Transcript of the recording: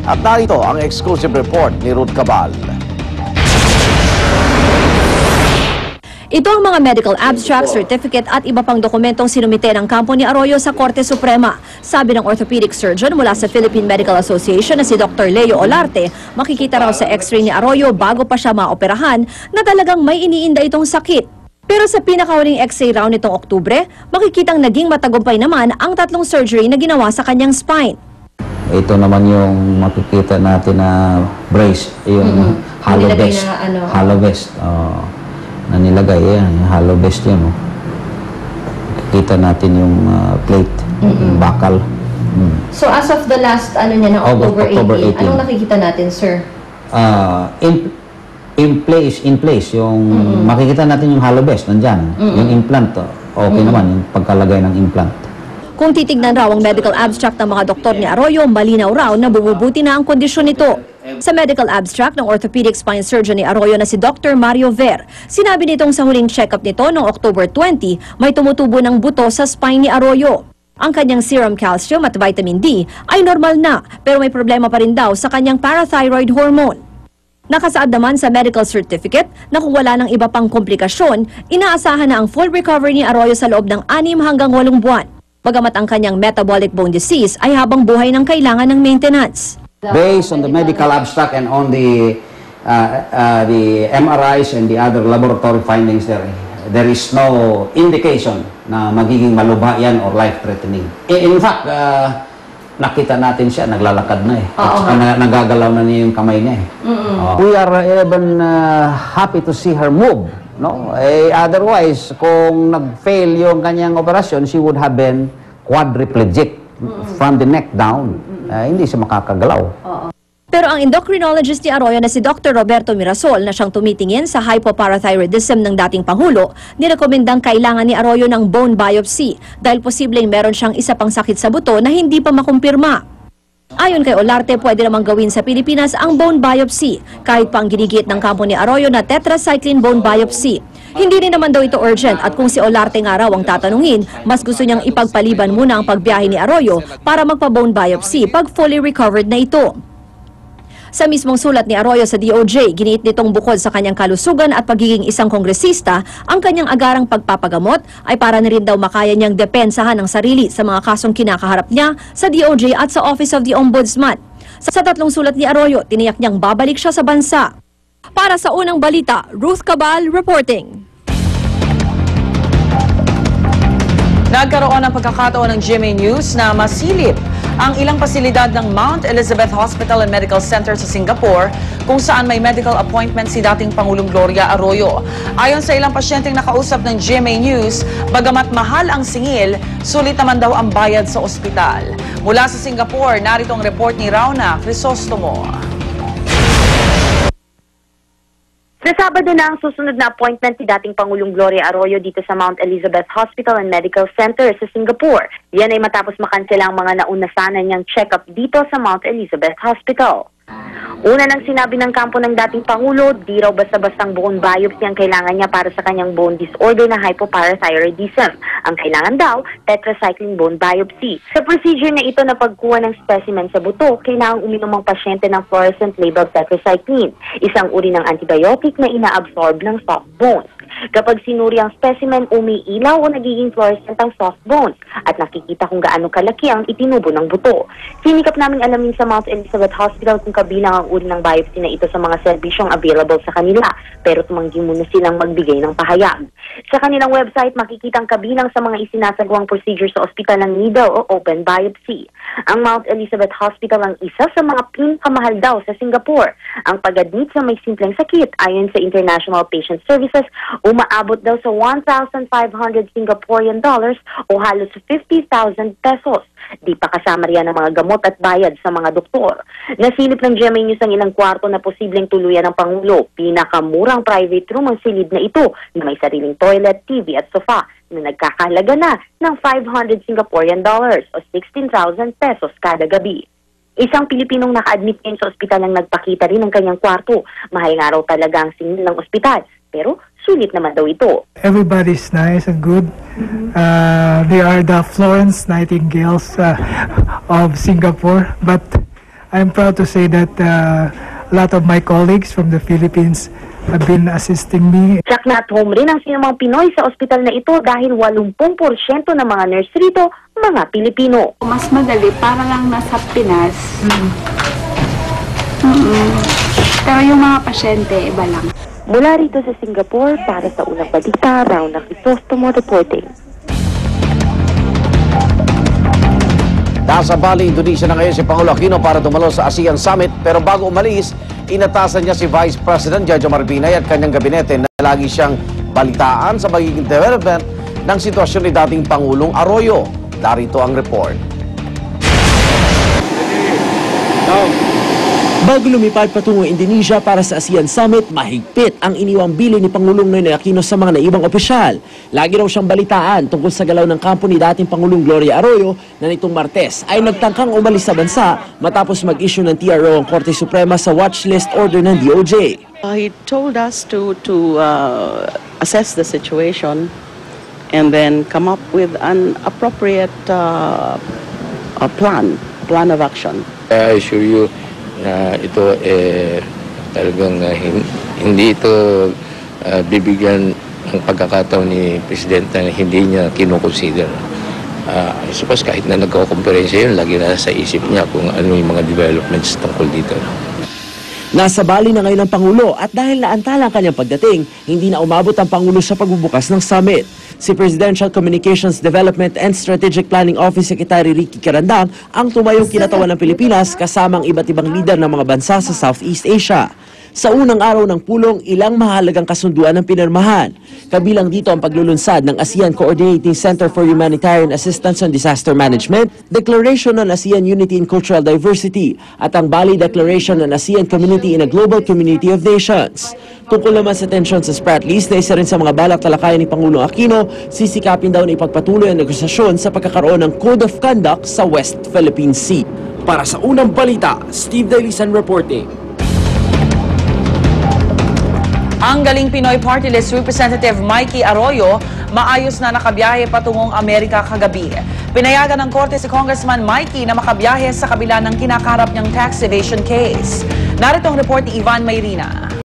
At narito ang exclusive report ni Ruth Cabal. Ito ang mga medical abstract, certificate at iba pang dokumentong sinumite ng kampo ni Arroyo sa Korte Suprema. Sabi ng orthopedic surgeon mula sa Philippine Medical Association na si Dr. Leo Olarte, makikita raw sa x-ray ni Arroyo bago pa siya maoperahan na talagang may iniinda itong sakit. Pero sa pinakahuling x-ray round nitong Oktubre, makikitang naging matagumpay naman ang 3 surgery na ginawa sa kanyang spine. Ito naman yung makikita natin na brace, yung hollow vest. Hollow vest. Na nilagay, yan, hollow vest yan. Kita natin yung plate, yung bakal. So as of the last niya na October 18, anong nakikita natin, sir? In place, yung makikita natin yung hollow vest, nandyan. Yung implant, okay naman, yung pagkalagay ng implant. Kung titignan raw ang medical abstract ng mga doktor ni Arroyo, malinaw raw na bumubuti na ang kondisyon nito. Sa medical abstract ng orthopedic spine surgeon ni Arroyo na si Dr. Mario Ver, sinabi nitong sa huling check-up nito noong October 20, may tumutubo ng buto sa spine ni Arroyo. Ang kanyang serum calcium at vitamin D ay normal na, pero may problema pa rin daw sa kanyang parathyroid hormone. Nakasaad naman sa medical certificate na kung wala ng iba pang komplikasyon, inaasahan na ang full recovery ni Arroyo sa loob ng 6 hanggang 8 buwan. Bagamat ang kanyang metabolic bone disease ay habang buhay ng kailangan ng maintenance. Based on the medical abstract and on the MRIs and the other laboratory findings, there is no indication na magiging malubha yan or life-threatening. In fact, nakita natin siya, naglalakad na nagagalaw na niya yung kamay niya We are even happy to see her move. No? Otherwise, kung nag-fail yung kanyang operasyon, she would have been quadriplegic from the neck down. Hindi siya makakagalaw. Pero ang endocrinologist ni Arroyo na si Dr. Roberto Mirasol na siyang tumitingin sa hypoparathyroidism ng dating Pangulo, nirekomendang kailangan ni Arroyo ng bone biopsy dahil posibleng meron siyang isa pang sakit sa buto na hindi pa makumpirma. Ayon kay Olarte, pwede namang gawin sa Pilipinas ang bone biopsy, kahit pa ang ginigit ng kampo ni Arroyo na tetracycline bone biopsy. Hindi rin naman daw ito urgent at kung si Olarte nga raw ang tatanungin, mas gusto niyang ipagpaliban muna ang pagbiyahe ni Arroyo para magpa-bone biopsy pag fully recovered na ito. Sa mismong sulat ni Arroyo sa DOJ, giniit nitong bukod sa kanyang kalusugan at pagiging isang kongresista, ang kanyang agarang pagpapagamot ay para na rin daw makaya niyang depensahan ang sarili sa mga kasong kinakaharap niya sa DOJ at sa Office of the Ombudsman. Sa 3 sulat ni Arroyo, tiniyak niyang babalik siya sa bansa. Para sa unang balita, Ruth Cabal reporting. Nagkaroon ng pagkakataon ng GMA News na masilip ang ilang pasilidad ng Mount Elizabeth Hospital and Medical Center sa Singapore kung saan may medical appointment si dating Pangulong Gloria Arroyo. Ayon sa ilang pasyenteng nakausap ng GMA News, bagamat mahal ang singil, sulit naman daw ang bayad sa ospital. Mula sa Singapore, narito ang report ni Rauna Crisostomo. Sa Sabado na ang susunod na appointment si dating Pangulong Gloria Arroyo dito sa Mount Elizabeth Hospital and Medical Center sa Singapore. Yan ay matapos makansela ang mga nauna sana niyang check-up dito sa Mount Elizabeth Hospital. Una nang sinabi ng kampo ng dating Pangulo, di raw basta-bastang bone biopsy ang kailangan niya para sa kanyang bone disorder na hypoparathyroidism. Ang kailangan daw, tetracycline bone biopsy. Sa procedure na ito na pagkuha ng specimen sa buto, kailangang uminom ang pasyente ng fluorescent labeled tetracycline, isang uri ng antibiotic na inaabsorb ng soft bones. Kapag sinuri ang specimen, umiilaw o nagiging fluorescent ang soft bones at nakikita kung gaano kalaki ang itinubo ng buto. Sinikap namin alamin sa Mount Elizabeth Hospital kung kabilang ang uri ng biopsy na ito sa mga serbisyong available sa kanila, pero tumanggi muna silang magbigay ng pahayag. Sa kanilang website, makikita ang kabilang sa mga isinasagawang procedure sa ospital ng needle o open biopsy. Ang Mount Elizabeth Hospital ang isa sa mga pinakamahal daw sa Singapore. Ang pag-admit sa may simpleng sakit, ayon sa International Patient Services, umaabot daw sa 1,500 Singaporean dollars o halos 50,000 pesos. Di pa kasama riyan ang mga gamot at bayad sa mga doktor. Nasilip ng GMA News ang ilang kwarto na posibleng tuluyan ng Pangulo. Pinakamurang private room ang silid na ito na may sariling toilet, TV at sofa na nagkakahalaga na ng 500 Singaporean dollars o 16,000 pesos kada gabi. Isang Pilipinong naka-admit ngayon sa ospital ang nagpakita rin ng kanyang kwarto. Mahal nga raw talaga ang singil ng ospital, pero sulit naman daw ito. Everybody's nice and good. They are the Florence Nightingales of Singapore, but I'm proud to say that a lot of my colleagues from the Philippines have been assisting me. Check na at home rin ang sinumang Pinoy sa ospital na ito dahil 80% ng mga nurse rito mga Pilipino. Mas madali, para lang nasa Pinas. Pero yung mga pasyente, iba lang. Mula rito sa Singapore, para sa unang balita, Rauna Crisostomo reporting. Nasa Bali, Indonesia na ngayon si Pangulo Aquino para dumalo sa ASEAN Summit, pero bago umalis, inatasan niya si Vice President Jojo Marbinay at kanyang gabinete na lagi siyang balitaan sa magiging development ng sitwasyon ni dating Pangulong Arroyo. Darito ang report. Bago lumipad patungong Indonesia para sa ASEAN Summit, mahigpit ang iniwang bilin ni Pangulong Noynoy Aquino sa mga naibang opisyal. Lagi raw siyang balitaan tungkol sa galaw ng kampo ni dating Pangulong Gloria Arroyo na nitong Martes ay nagtangkang umalis sa bansa matapos mag-issue ng TRO ang Korte Suprema sa watchlist order ng DOJ. He told us to assess the situation and then come up with an appropriate plan of action. I assure you na ito talagang hindi ito bibigyan ng pagkakataon ni Presidente na hindi niya kinukonsider. I suppose kahit na nagkakomperensiya yun, lagi na sa isip niya kung ano yung mga developments tungkol dito. Nasa Bali na ngayon ang Pangulo at dahil naantala ang kanyang pagdating, hindi na umabot ang Pangulo sa pagbubukas ng summit. Si Presidential Communications Development and Strategic Planning Office Secretary Ricky Carandang ang tumayong kinatawan ng Pilipinas kasama ang iba't ibang lider ng mga bansa sa Southeast Asia. Sa unang araw ng pulong, ilang mahalagang kasunduan ang pinirmahan. Kabilang dito ang paglulunsad ng ASEAN Coordinating Center for Humanitarian Assistance and Disaster Management, Declaration on ASEAN Unity and Cultural Diversity, at ang Bali Declaration on ASEAN Community in a Global Community of Nations. Tungkol naman sa tensyon sa Spratlys na isa rin sa mga balak talakayan ni Pangulong Aquino, sisikapin daw na ipagpatuloy ang negosasyon sa pagkakaroon ng Code of Conduct sa West Philippine Sea. Para sa unang balita, Steve Dalisan reporting. Ang galing Pinoy Party List Representative Mikey Arroyo, maayos na nakabiyahe patungong Amerika kagabi. Pinayagan ng korte si Congressman Mikey na makabiyahe sa kabila ng kinakaharap niyang tax evasion case. Narito ang report ni Ivan Mayrina.